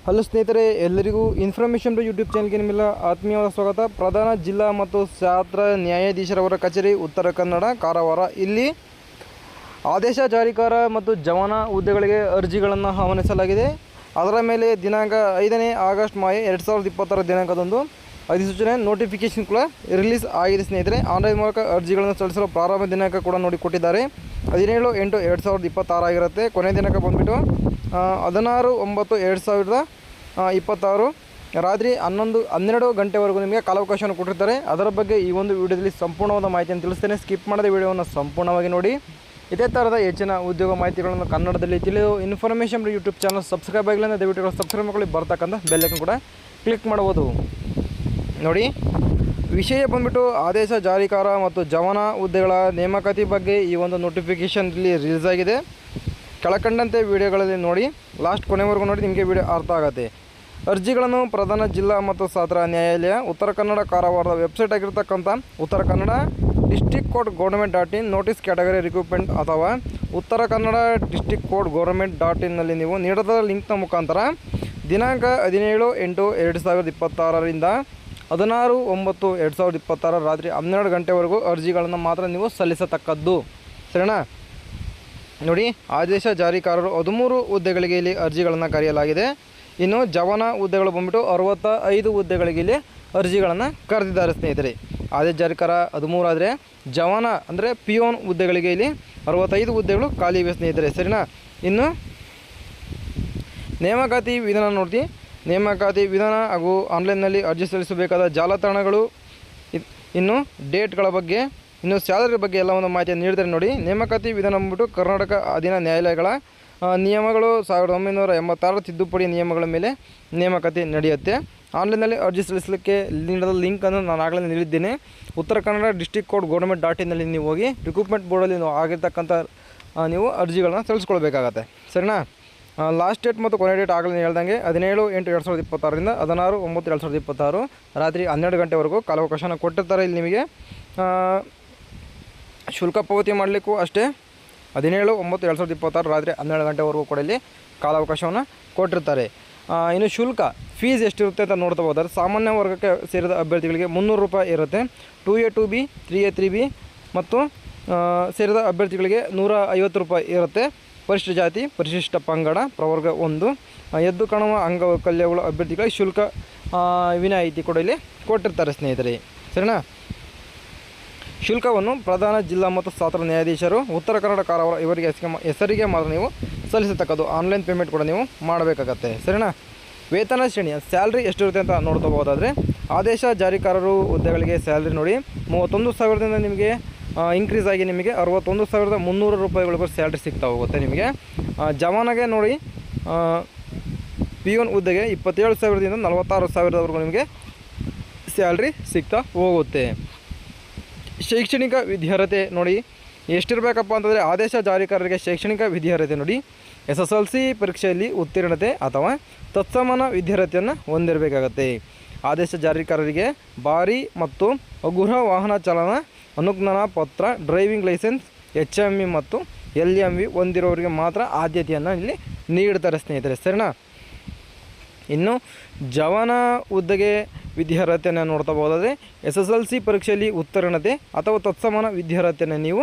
Hello ಸ್ನೇಹಿತರೆ, ಎಲ್ಲರಿಗೂ information YouTube ಚಾನಲ್ಗೆ ನಿಮ್ಮೆಲ್ಲ ಆತ್ಮೀಯವಾದ ಸ್ವಾಗತ. ಪ್ರಧಾನ ಜಿಲ್ಲಾ ಮತ್ತು ಸತ್ರ ನ್ಯಾಯಾಧೀಶರವರ ಕಚೇರಿ, ಉತ್ತರ ಕನ್ನಡ, ಕಾರವಾರ. ಇಲ್ಲಿ ಆದೇಶ ಜಾರಿಕಾರ ಮತ್ತು ಜವಾನ ಹುದ್ದೆಗಳಿಗೆ ಅರ್ಜಿಗಳನ್ನು ಆಹ್ವಾನಿಸಲಾಗಿದೆ. ಅದರ ಮೇಲೆ ದಿನಾಂಕ 5ನೇ ಆಗಸ್ಟ್ 2026 ದಿನಾಂಕದಂದು ಅಧಿಸೂಚನೆ ನೋಟಿಫಿಕೇಷನ್ ಕೂಡ ರಿಲೀಸ್ ಆಗಿದೆ ಸ್ನೇಹಿತರೆ. ಆನ್ಲೈನ್ ಮೂಲಕ ಅರ್ಜಿಗಳನ್ನು ಸಲ್ಲಿಸಲು ಪ್ರಾರಂಭ ದಿನಾಂಕ ಕೂಡ ನೋಡಿಕೊಟ್ಟಿದ್ದಾರೆ. 17/8/2026 ಆಗಿರುತ್ತೆ. ಕೊನೆಯ ದಿನಾಂಕ ಬಂದುಬಿಟ್ಟು 16/9/2026 ರಾತ್ರಿ 12 ಗಂಟೆವರೆಗೂ ನಿಮಗೆ ಕಾಲಾವಕಾಶವನ್ನು ಕೊಟ್ಟಿರ್ತಾರೆ. ಅದರ ಬಗ್ಗೆ ಈ ಒಂದು ವಿಡಿಯೋದಲ್ಲಿ ಸಂಪೂರ್ಣವಾದ ಮಾಹಿತಿಯನ್ನು ತಿಳಿಸ್ತೇನೆ. ಸ್ಕಿಪ್ ಮಾಡದ ವಿಡಿಯೋವನ್ನು ಸಂಪೂರ್ಣವಾಗಿ ನೋಡಿ. ಇದೇ ಥರದ ಹೆಚ್ಚಿನ ಉದ್ಯೋಗ ಮಾಹಿತಿಗಳನ್ನು ಕನ್ನಡದಲ್ಲಿ ತಿಳಿಯೋ ಇನ್ಫಾರ್ಮೇಷನ್ ಯೂಟ್ಯೂಬ್ ಚಾನಲ್ ಸಬ್ಸ್ಕ್ರೈಬ್ ಆಗಿಲ್ಲ ಅಂದರೆ ದಯವಿಟ್ಟು ಸಬ್ಸ್ಕ್ರೈಬ್ ಮಾಡಿ, ಬರ್ತಕ್ಕಂಥ ಬೆಲ್ಲೈಕನ್ ಕೂಡ ಕ್ಲಿಕ್ ಮಾಡ್ಬೋದು. ನೋಡಿ, ವಿಷಯ ಬಂದ್ಬಿಟ್ಟು ಆದೇಶ ಜಾರಿಕಾರ ಮತ್ತು ಜವಾನ ಹುದ್ದೆಗಳ ನೇಮಕಾತಿ ಬಗ್ಗೆ ಈ ಒಂದು ನೋಟಿಫಿಕೇಷನ್ ಇಲ್ಲಿ ರಿಲೀಸ್ ಆಗಿದೆ. ಕೆಳಕಂಡಂತೆ ವಿಡಿಯೋಗಳಲ್ಲಿ ನೋಡಿ, ಲಾಸ್ಟ್ ಕೊನೆವರೆಗೂ ನೋಡಿ, ನಿಮಗೆ ವಿಡಿಯೋ ಅರ್ಥ ಆಗುತ್ತೆ. ಅರ್ಜಿಗಳನ್ನು ಪ್ರಧಾನ ಜಿಲ್ಲಾ ಮತ್ತು ಸತ್ರ ನ್ಯಾಯಾಲಯ, ಉತ್ತರ ಕನ್ನಡ, ಕಾರವಾರದ ವೆಬ್ಸೈಟ್ ಆಗಿರ್ತಕ್ಕಂಥ Uttara Kannada district court government notice category recruitment ಅಥವಾ ಉತ್ತರ ಕನ್ನಡ ಡಿಸ್ಟ್ರಿಕ್ಟ್ ಕೋರ್ಟ್ ಗೌರ್ಮೆಂಟ್.in ನಲ್ಲಿ ನೀವು ನೀಡದ ಲಿಂಕ್ನ ಮುಖಾಂತರ ದಿನಾಂಕ 17/8/2026 16/9/2026 ರಾತ್ರಿ 12 ಗಂಟೆವರೆಗೂ ಅರ್ಜಿಗಳನ್ನು ಮಾತ್ರ ನೀವು ಸಲ್ಲಿಸತಕ್ಕದ್ದು. ಸರಿನಾ? ನೋಡಿ, ಆದೇಶ ಜಾರಿಕಾರರು 13 ಹುದ್ದೆಗಳಿಗೆ ಇಲ್ಲಿ ಅರ್ಜಿಗಳನ್ನು ಕರೆಯಲಾಗಿದೆ. ಇನ್ನು ಜವಾನ ಹುದ್ದೆಗಳು ಬಂದ್ಬಿಟ್ಟು 65 ಹುದ್ದೆಗಳಿಗೆ ಇಲ್ಲಿ ಅರ್ಜಿಗಳನ್ನು ಕರೆದಿದ್ದಾರೆ ಸ್ನೇಹಿತರೆ. ಆದೇಶ ಜಾರಿಕಾರ 13 ಆದರೆ ಜವಾನ ಅಂದರೆ ಪಿಯೋನ್ ಹುದ್ದೆಗಳಿಗೆ ಇಲ್ಲಿ 65 ಹುದ್ದೆಗಳು ಖಾಲಿ ಇವೆ ಸ್ನೇಹಿತರೆ. ಸರಿನಾ? ಇನ್ನು ನೇಮಕಾತಿ ವಿಧಾನ ನೋಡ್ತೀವಿ. ನೇಮಕಾತಿ ವಿಧಾನ ಹಾಗೂ ಆನ್ಲೈನ್ನಲ್ಲಿ ಅರ್ಜಿ ಸಲ್ಲಿಸಬೇಕಾದ ಜಾಲತಾಣಗಳು, ಇನ್ನು ಡೇಟ್ಗಳ ಬಗ್ಗೆ, ಇನ್ನು ಸ್ಯಾಲರಿ ಬಗ್ಗೆ ಎಲ್ಲ ಒಂದು ಮಾಹಿತಿಯನ್ನು ನೀಡಿದರೆ ನೋಡಿ. ನೇಮಕಾತಿ ವಿಧಾನ ಬಂದ್ಬಿಟ್ಟು ಕರ್ನಾಟಕ ಅಧೀನ ನ್ಯಾಯಾಲಯಗಳ ನಿಯಮಗಳು 1986 ತಿದ್ದುಪಡಿ ನಿಯಮಗಳ ಮೇಲೆ ನೇಮಕಾತಿ ನಡೆಯುತ್ತೆ. ಆನ್ಲೈನ್ನಲ್ಲಿ ಅರ್ಜಿ ಸಲ್ಲಿಸಲಿಕ್ಕೆ ನೀಡಿದ ಲಿಂಕನ್ನು ನಾನು ಆಗಲೇ ನೀಡಿದ್ದೇನೆ. ಉತ್ತರ ಕನ್ನಡ ಡಿಸ್ಟ್ರಿಕ್ಟ್ ಕೋರ್ಟ್ ಗೌರ್ಮೆಂಟ್.in ನಲ್ಲಿ ನೀವು ಹೋಗಿ ರಿಕ್ರೂಟ್ಮೆಂಟ್ ಬೋರ್ಡಲ್ಲಿ ಆಗಿರ್ತಕ್ಕಂಥ ನೀವು ಅರ್ಜಿಗಳನ್ನು ಸಲ್ಲಿಸ್ಕೊಳ್ಬೇಕಾಗತ್ತೆ. ಸರಿನಾ? ಲಾಸ್ಟ್ ಡೇಟ್ ಮತ್ತು ಕೊನೆ ಡೇಟ್ ಆಗಲೇ ಹೇಳ್ದಂಗೆ 17/8/2026 16/9/2026 ರಾತ್ರಿ 12 ಗಂಟೆವರೆಗೂ ಕಾಲಾವಕಾಶನ ಕೊಟ್ಟಿರ್ತಾರೆ. ಇಲ್ಲಿ ನಿಮಗೆ ಶುಲ್ಕ ಪಾವತಿ ಮಾಡಲಿಕ್ಕೂ ಅಷ್ಟೇ 17/9/2026 ರಾತ್ರಿ 12 ಗಂಟೆವರೆಗೂ ಕೂಡ ಇಲ್ಲಿ ಕಾಲಾವಕಾಶವನ್ನು ಕೊಟ್ಟಿರ್ತಾರೆ. ಇನ್ನು ಶುಲ್ಕ ಫೀಸ್ ಎಷ್ಟಿರುತ್ತೆ ಅಂತ ನೋಡ್ತಾ ಹೋದರೆ, ಸಾಮಾನ್ಯ ವರ್ಗಕ್ಕೆ ಸೇರಿದ ಅಭ್ಯರ್ಥಿಗಳಿಗೆ 300 ರೂಪಾಯಿ ಇರುತ್ತೆ. 2A 2B 3A 3B ಮತ್ತು ಸೇರಿದ ಅಭ್ಯರ್ಥಿಗಳಿಗೆ 150 ರೂಪಾಯಿ ಇರುತ್ತೆ. ಪರಿಶಿಷ್ಟ ಜಾತಿ, ಪರಿಶಿಷ್ಟ ಪಂಗಡ, ಪ್ರವರ್ಗ 1, ಎದ್ದು ಕಾಣುವ ಅಂಗವೈಕಲ್ಯಗಳ ಅಭ್ಯರ್ಥಿಗಳಿಗೆ ಶುಲ್ಕ ವಿನಾಯಿತಿ ಕೂಡ ಇಲ್ಲಿ ಕೊಟ್ಟಿರ್ತಾರೆ ಸ್ನೇಹಿತರೆ. ಸರಿನಾ? ಶುಲ್ಕವನ್ನು ಪ್ರಧಾನ ಜಿಲ್ಲಾ ಮತ್ತು ಸತ್ರ ನ್ಯಾಯಾಧೀಶರು, ಉತ್ತರ ಕನ್ನಡ, ಕಾರವಾರ ಇವರಿಗೆ ಹೆಸರಿಗೆ ಮಾತ್ರ ನೀವು ಸಲ್ಲಿಸತಕ್ಕದ್ದು. ಆನ್ಲೈನ್ ಪೇಮೆಂಟ್ ಕೂಡ ನೀವು ಮಾಡಬೇಕಾಗತ್ತೆ. ಸರಿನಾ? ವೇತನ ಶ್ರೇಣಿಯ ಸ್ಯಾಲ್ರಿ ಎಷ್ಟಿರುತ್ತೆ ಅಂತ ನೋಡ್ಕೋಬೋದಾದರೆ, ಆದೇಶ ಜಾರಿಕಾರರು ಹುದ್ದೆಗಳಿಗೆ ಸ್ಯಾಲ್ರಿ ನೋಡಿ 31,000ದಿಂದ ನಿಮಗೆ ಇನ್ಕ್ರೀಸ್ ಆಗಿ ನಿಮಗೆ 61,300 ರೂಪಾಯಿವರೆಗೂ ಸ್ಯಾಲ್ರಿ ಸಿಗ್ತಾ ಹೋಗುತ್ತೆ ನಿಮಗೆ. ಜವಾನಗೆ ನೋಡಿ, ಪಿಯೋನ್ ಹುದ್ದೆಗೆ 27,000ದಿಂದ 46,000ವರೆಗೂ ನಿಮಗೆ ಸ್ಯಾಲ್ರಿ ಸಿಗ್ತಾ ಹೋಗುತ್ತೆ. ಶೈಕ್ಷಣಿಕ ವಿದ್ಯಾರ್ಹತೆ ನೋಡಿ ಎಷ್ಟಿರಬೇಕಪ್ಪ ಅಂತಂದರೆ, ಆದೇಶ ಜಾರಿಕಾರರಿಗೆ ಶೈಕ್ಷಣಿಕ ವಿದ್ಯಾರ್ಹತೆ ನೋಡಿ SSLC ಪರೀಕ್ಷೆಯಲ್ಲಿ ಉತ್ತೀರ್ಣತೆ ಅಥವಾ ತತ್ಸಮಾನ ವಿದ್ಯಾರ್ಹತೆಯನ್ನು ಹೊಂದಿರಬೇಕಾಗತ್ತೆ. ಆದೇಶ ಜಾರಿಕಾರರಿಗೆ ಭಾರಿ ಮತ್ತು ಹಗುರ ವಾಹನ ಚಾಲನಾ ಅನುಜ್ಞಾನ ಪತ್ರ, ಡ್ರೈವಿಂಗ್ ಲೈಸೆನ್ಸ್, HMV ಮತ್ತು LMV ಹೊಂದಿರೋರಿಗೆ ಮಾತ್ರ ಆದ್ಯತೆಯನ್ನು ಇಲ್ಲಿ ನೀಡ್ತಾರೆ ಸ್ನೇಹಿತರೆ. ಸರಿನಾ? ಇನ್ನು ಜವಾನ ಹುದ್ದೆಗೆ ವಿದ್ಯಾರ್ಹತೆಯನ್ನು ನೋಡ್ತಾ ಹೋದರೆ, SSLC ಪರೀಕ್ಷೆಯಲ್ಲಿ ಉತ್ತೀರ್ಣತೆ ಅಥವಾ ತತ್ಸಮಾನ ವಿದ್ಯಾರ್ಹತೆಯನ್ನು ನೀವು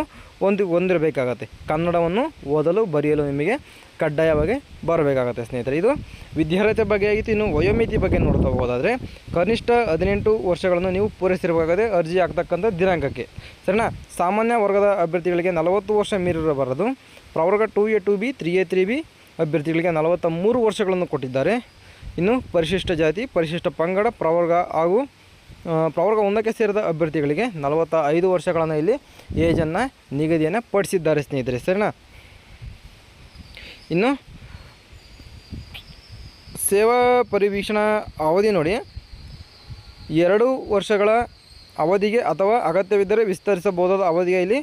ಹೊಂದಿರಬೇಕಾಗತ್ತೆ. ಕನ್ನಡವನ್ನು ಓದಲು ಬರೆಯಲು ನಿಮಗೆ ಕಡ್ಡಾಯವಾಗಿ ಬರಬೇಕಾಗತ್ತೆ ಸ್ನೇಹಿತರೆ. ಇದು ವಿದ್ಯಾರ್ಹತೆ ಬಗ್ಗೆ ಆಗಿತ್ತು. ಇನ್ನು ವಯೋಮಿತಿ ಬಗ್ಗೆ ನೋಡ್ತಾ ಹೋದಾದರೆ, ಕನಿಷ್ಠ 18 ವರ್ಷಗಳನ್ನು ನೀವು ಪೂರೈಸಿರಬೇಕಾಗತ್ತೆ ಅರ್ಜಿ ಆಗ್ತಕ್ಕಂಥ ದಿನಾಂಕಕ್ಕೆ. ಸರಿನಾ? ಸಾಮಾನ್ಯ ವರ್ಗದ ಅಭ್ಯರ್ಥಿಗಳಿಗೆ 40 ವರ್ಷ ಮೀರಿರಬಾರದು. ಪ್ರವರ್ಗ 2A 2B 3A 3B ಅಭ್ಯರ್ಥಿಗಳಿಗೆ 43 ವರ್ಷಗಳನ್ನು ಕೊಟ್ಟಿದ್ದಾರೆ. ಇನ್ನು ಪರಿಶಿಷ್ಟ ಜಾತಿ, ಪರಿಶಿಷ್ಟ ಪಂಗಡ, ಪ್ರವರ್ಗ ಹಾಗೂ ಪ್ರವರ್ಗ 1ಕ್ಕೆ ಸೇರಿದ ಅಭ್ಯರ್ಥಿಗಳಿಗೆ 45 ವರ್ಷಗಳನ್ನು ಇಲ್ಲಿ ಏಜನ್ನು ನಿಗದಿಯನ್ನು ಪಡಿಸಿದ್ದಾರೆ ಸ್ನೇಹಿತರೆ. ಸರಿನಾ? ಇನ್ನು ಸೇವಾ ಪರಿವೀಕ್ಷಣಾ ಅವಧಿ ನೋಡಿ, 2 ವರ್ಷಗಳ ಅವಧಿಗೆ ಅಥವಾ ಅಗತ್ಯವಿದ್ದರೆ ವಿಸ್ತರಿಸಬಹುದಾದ ಅವಧಿಗೆ ಇಲ್ಲಿ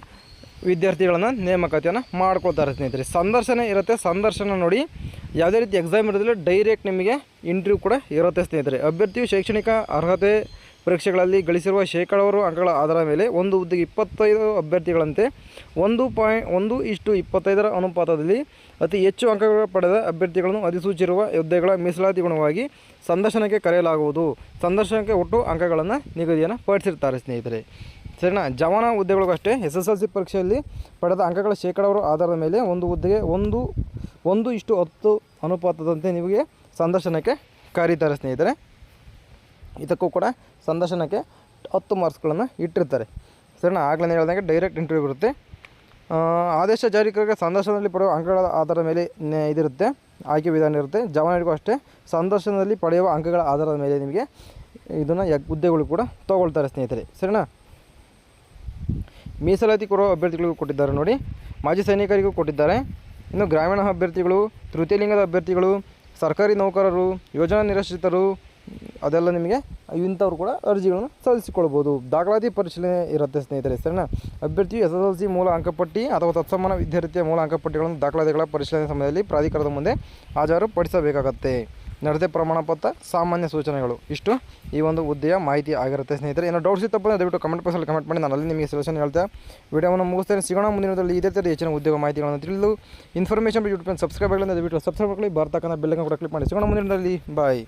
ವಿದ್ಯಾರ್ಥಿಗಳನ್ನು ನೇಮಕಾತಿಯನ್ನು ಮಾಡ್ಕೊಳ್ತಾರೆ ಸ್ನೇಹಿತರೆ. ಸಂದರ್ಶನ ಇರುತ್ತೆ. ಸಂದರ್ಶನ ನೋಡಿ, ಯಾವುದೇ ರೀತಿ ಎಕ್ಸಾಮ್ ಇರೋದಿಲ್ಲ, ಡೈರೆಕ್ಟ್ ನಿಮಗೆ ಇಂಟರ್ವ್ಯೂ ಕೂಡ ಇರುತ್ತೆ ಸ್ನೇಹಿತರೆ. ಅಭ್ಯರ್ಥಿಯು ಶೈಕ್ಷಣಿಕ ಅರ್ಹತೆ ಪರೀಕ್ಷೆಗಳಲ್ಲಿ ಗಳಿಸಿರುವ ಶೇಕಡಾವಾರು ಅಂಕಗಳ ಆಧಾರದ ಮೇಲೆ ಒಂದು ಹುದ್ದೆಗೆ 25 ಅಭ್ಯರ್ಥಿಗಳಂತೆ 1:1:25 ಅನುಪಾತದಲ್ಲಿ ಅತಿ ಹೆಚ್ಚು ಅಂಕಗಳು ಪಡೆದ ಅಭ್ಯರ್ಥಿಗಳನ್ನು ಅಧಿಸೂಚಿಸಿರುವ ಹುದ್ದೆಗಳ ಮೀಸಲಾತಿ ಗುಣವಾಗಿ ಸಂದರ್ಶನಕ್ಕೆ ಕರೆಯಲಾಗುವುದು. ಸಂದರ್ಶನಕ್ಕೆ ಒಟ್ಟು ಅಂಕಗಳನ್ನು ನಿಗದಿಯನ್ನು ಪಡಿಸಿರ್ತಾರೆ ಸ್ನೇಹಿತರೆ. ಸರಿನಾ. ಜವಾನ ಹುದ್ದೆಗಳಿಗೂ ಅಷ್ಟೇ SSLC ಪರೀಕ್ಷೆಯಲ್ಲಿ ಪಡೆದ ಅಂಕಗಳ ಶೇಕಡಾವಾರು ಆಧಾರದ ಮೇಲೆ ಒಂದು ಹುದ್ದೆಗೆ 1:10 ಅನುಪಾತದಂತೆ ನಿಮಗೆ ಸಂದರ್ಶನಕ್ಕೆ ಕರೀತಾರೆ ಸ್ನೇಹಿತರೆ. ಇದಕ್ಕೂ ಕೂಡ ಸಂದರ್ಶನಕ್ಕೆ 10 ಮಾರ್ಕ್ಸ್ಗಳನ್ನು ಇಟ್ಟಿರ್ತಾರೆ. ಸರಿನಾ. ಆಗಲೇ ಹೇಳಿದಂಗೆ ಡೈರೆಕ್ಟ್ ಇಂಟರ್ವ್ಯೂ ಇರುತ್ತೆ. ಆದೇಶ ಜಾರಿಕರಿಗೆ ಸಂದರ್ಶನದಲ್ಲಿ ಪಡೆಯುವ ಅಂಕಗಳ ಆಧಾರದ ಮೇಲೆ ಇದಿರುತ್ತೆ, ಆಯ್ಕೆ ವಿಧಾನ ಇರುತ್ತೆ. ಜವಾನರಿಗೂ ಅಷ್ಟೇ ಸಂದರ್ಶನದಲ್ಲಿ ಪಡೆಯುವ ಅಂಕಗಳ ಆಧಾರದ ಮೇಲೆ ನಿಮಗೆ ಇದನ್ನು ಹುದ್ದೆಗಳು ಕೂಡ ತೊಗೊಳ್ತಾರೆ ಸ್ನೇಹಿತರೆ. ಸರಿನಾ. ಮೀಸಲಾತಿ ಕೊಡುವ ಅಭ್ಯರ್ಥಿಗಳಿಗೂ ಕೊಟ್ಟಿದ್ದಾರೆ ನೋಡಿ. ಮಾಜಿ ಸೈನಿಕರಿಗೂ ಕೊಟ್ಟಿದ್ದಾರೆ. ಇನ್ನು ಗ್ರಾಮೀಣ ಅಭ್ಯರ್ಥಿಗಳು, ತೃತೀಯ ಲಿಂಗದ ಅಭ್ಯರ್ಥಿಗಳು, ಸರ್ಕಾರಿ ನೌಕರರು, ಯೋಜನಾ ನಿರಾಶ್ರಿತರು ಅದೆಲ್ಲ ನಿಮಗೆ ಇಂಥವ್ರು ಕೂಡ ಅರ್ಜಿಗಳನ್ನು ಸಲ್ಲಿಸಿಕೊಳ್ಬೋದು. ದಾಖಲಾತಿ ಪರಿಶೀಲನೆ ಇರುತ್ತೆ ಸ್ನೇಹಿತರೆ. ಸರಿನಾ. ಅಭ್ಯರ್ಥಿಯು SSLC ಮೂಲ ಅಂಕಪಟ್ಟಿ ಅಥವಾ ತತ್ಸಮಾನ ವಿದ್ಯಾರ್ಥಿಯ ಮೂಲ ಅಂಕಪಟ್ಟಿಗಳನ್ನು ದಾಖಲಾತಿಗಳ ಪರಿಶೀಲನೆ ಸಮಯದಲ್ಲಿ ಪ್ರಾಧಿಕಾರದ ಮುಂದೆ ಹಾಜರುಪಡಿಸಬೇಕಾಗತ್ತೆ. ನಡತೆ ಪ್ರಮಾಣ ಪತ್ರ, ಸಾಮಾನ್ಯ ಸೂಚನೆಗಳು, ಇಷ್ಟು ಈ ಒಂದು ಹುದ್ದೆಯ ಮಾಹಿತಿ ಆಗಿರುತ್ತೆ ಸ್ನೇಹಿತರೆ. ಏನೋ ಡೌಟ್ಸ್ ಇತ್ತಪ್ಪ ದಯವಿಟ್ಟು ಕಮೆಂಟ್ ಬಾಕ್ಸಲ್ಲಿ ಕಮೆಂಟ್ ಮಾಡಿ, ನಾನು ಅಲ್ಲಿ ನಿಮಗೆ ಸೊಲ್ಯೂಷನ್ ಹೇಳ್ತಾ ವಿಡಿಯೋವನ್ನು ಮುಗಿಸ್ತೇನೆ. ಸಿಗೋಣ ಮುಂದಿನದಲ್ಲಿ ಇದೇ ಥರ ಹೆಚ್ಚಿನ ಉದ್ಯೋಗ ಮಾಹಿತಿಗಳನ್ನು ತಿಳಿದು ಇನ್ಫಾರ್ಮೇಷನ್ ಯೂಟ್ಯೂಬ್ ಸಬ್ಸ್ಕ್ರೈಬ್ ಆಗಲಿಲ್ಲ ದಯವಿಟ್ಟು ಸಬ್ಸ್ಕ್ರೈಬ್ ಆಗಲಿ, ಬರ್ತಕ್ಕಂಥ ಬೆಲ್ಲನ್ನು ಕೂಡ ಕ್ಲಿಕ್ ಮಾಡಿ. ಸಿಗೋಣ ಮುಂದಿನದಲ್ಲಿ. ಬಾಯ್.